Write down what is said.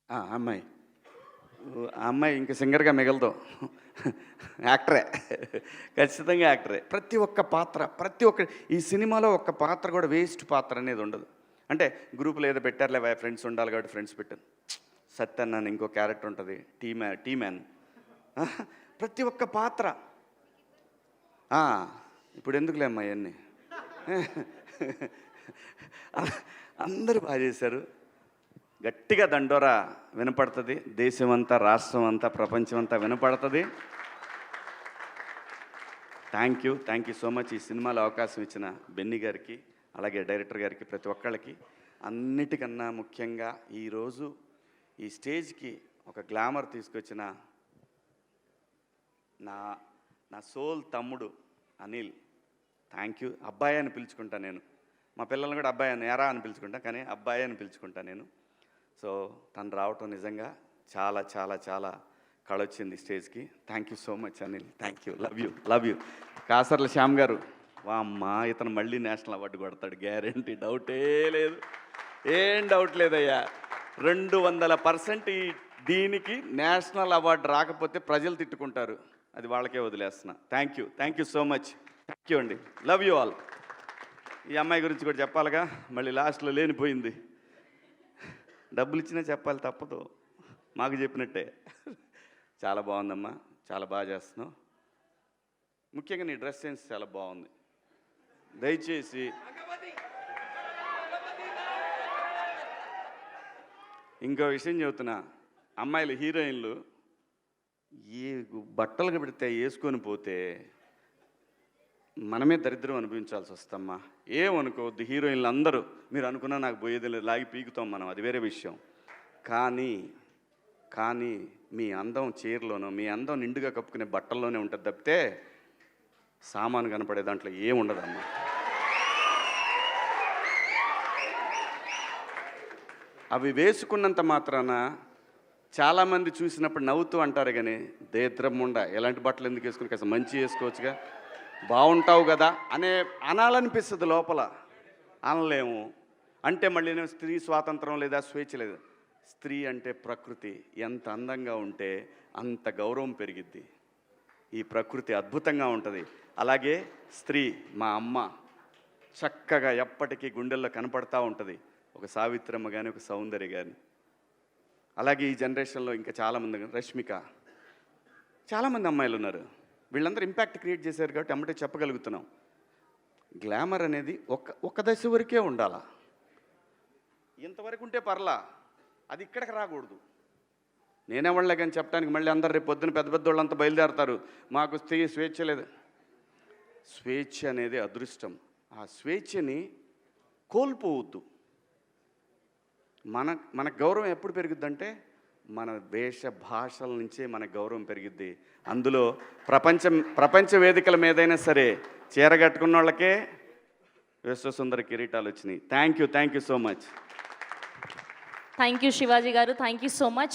అమ్మాయి ఆ అమ్మాయి ఇంక సింగర్గా మిగలదు, యాక్టరే, ఖచ్చితంగా యాక్టరే. ప్రతి ఒక్క పాత్ర, ప్రతి ఒక్క ఈ సినిమాలో ఒక్క పాత్ర కూడా వేస్ట్ పాత్ర అనేది ఉండదు. అంటే గ్రూపులో ఏదో పెట్టారులే ఫ్రెండ్స్ ఉండాలి కాబట్టి ఫ్రెండ్స్ పెట్టాను. సత్యన్ అని ఇంకో క్యారెక్టర్ ఉంటుంది, టీ మ్యాన్. ప్రతి ఒక్క పాత్ర. ఇప్పుడు ఎందుకులే అమ్మా ఇవన్నీ. అందరూ బాగా చేశారు. గట్టిగా దండోరా వినపడుతుంది, దేశమంతా, రాష్ట్రం అంతా, ప్రపంచం అంతా వినపడుతుంది. Thank you so much. ఈ సినిమాలో అవకాశం ఇచ్చిన బెన్నీ గారికి, అలాగే డైరెక్టర్ గారికి, ప్రతి ఒక్కళ్ళకి. అన్నిటికన్నా ముఖ్యంగా ఈరోజు ఈ స్టేజ్కి ఒక గ్లామర్ తీసుకొచ్చిన నా సోల్ తమ్ముడు అనిల్, థ్యాంక్ యూ. అబ్బాయి అని పిలుచుకుంటా నేను. మా పిల్లల్ని కూడా అబ్బాయి అని, ఎరా అని పిలుచుకుంటా, కానీ అబ్బాయి అని పిలుచుకుంటా నేను. సో తను రావటం నిజంగా చాలా చాలా చాలా కళొచ్చింది స్టేజ్కి. Thank you so much Anil, thank you, love you. Kasarla Shyam గారు, అమ్మా ఇతను మళ్ళీ నేషనల్ అవార్డు కొడతాడు గ్యారంటీ, డౌటే లేదు, ఏం డౌట్ లేదయ్యా. 200% దీనికి నేషనల్ అవార్డు రాకపోతే ప్రజలు తిట్టుకుంటారు, అది వాళ్ళకే వదిలేస్తున్నా. Thank you so much, thank you అండి, లవ్ యూ ఆల్. ఈ అమ్మాయి గురించి కూడా చెప్పాలిగా, మళ్ళీ లాస్ట్లో లేనిపోయింది. డబ్బులు ఇచ్చినా చెప్పాలి, తప్పదు, మాకు చెప్పినట్టే. చాలా బాగుందమ్మా, చాలా బాగా చేస్తున్నావు. ముఖ్యంగా నీ డ్రెస్ సెన్స్ చాలా బాగుంది. దయచేసి ఇంకో విషయం చెబుతున్నా, అమ్మాయిలు హీరోయిన్లు ఏ బట్టలు పెడితే వేసుకొని పోతే మనమే దరిద్రం అనుభవించాల్సి వస్తమ్మా. ఏమనుకోవద్దు, హీరోయిన్లు అందరూ మీరు అనుకున్నా నాకు పోయేది లేదు, లాగి పీకుతాం మనం, అది వేరే విషయం. కానీ మీ అందం చీరలోనో, మీ అందం నిండుగా కప్పుకునే బట్టల్లోనే ఉంటుంది తప్పితే సామాను కనపడే దాంట్లో ఏముండదమ్మా. అవి వేసుకున్నంత మాత్రాన చాలామంది చూసినప్పుడు నవ్వుతూ అంటారు, కానీ దేద్రమ్ముండ ఎలాంటి బట్టలు ఎందుకు వేసుకుని, కాస్త మంచి వేసుకోవచ్చుగా, బాగుంటావు కదా అనాలనిపిస్తుంది లోపల, అనలేము. అంటే మళ్ళీ స్త్రీ స్వాతంత్రం లేదా, స్వేచ్ఛ లేదా. స్త్రీ అంటే ప్రకృతి, ఎంత అందంగా ఉంటే అంత గౌరవం పెరిగిద్ది. ఈ ప్రకృతి అద్భుతంగా ఉంటుంది. అలాగే స్త్రీ, మా అమ్మ చక్కగా ఎప్పటికీ గుండెల్లో కనపడతా ఉంటుంది, ఒక సావిత్రమ్మ కానీ, ఒక సౌందర్య కానీ. అలాగే ఈ జనరేషన్లో ఇంకా చాలామంది, రష్మిక, చాలామంది అమ్మాయిలు ఉన్నారు. వీళ్ళందరూ ఇంపాక్ట్ క్రియేట్ చేశారు కాబట్టి అమ్మటే చెప్పగలుగుతున్నాం. గ్లామర్ అనేది ఒక దశ వరకే ఉండాలా, ఇంతవరకు ఉంటే పర్లా, అది ఇక్కడికి రాకూడదు. నేనేవాళ్ళే కానీ చెప్పడానికి మళ్ళీ అందరు రేపు పొద్దున పెద్ద పెద్ద వాళ్ళంతా బయలుదేరతారు, మాకు స్వేచ్ఛ లేదు. స్వేచ్ఛ అనేది అదృష్టం. ఆ స్వేచ్ఛని కోల్పోవద్దు. మన గౌరవం ఎప్పుడు పెరుగుద్దంటే మన వేష భాషల నుంచే మన గౌరవం పెరిగిద్ది. అందులో ప్రపంచ వేదికల మీదైనా సరే చీర కట్టుకున్న వాళ్ళకే విశ్వసుందర కిరీటాలు వచ్చినాయి. Thank you so much. Thank you Shivaji గారు, థ్యాంక్ యూ సో మచ్.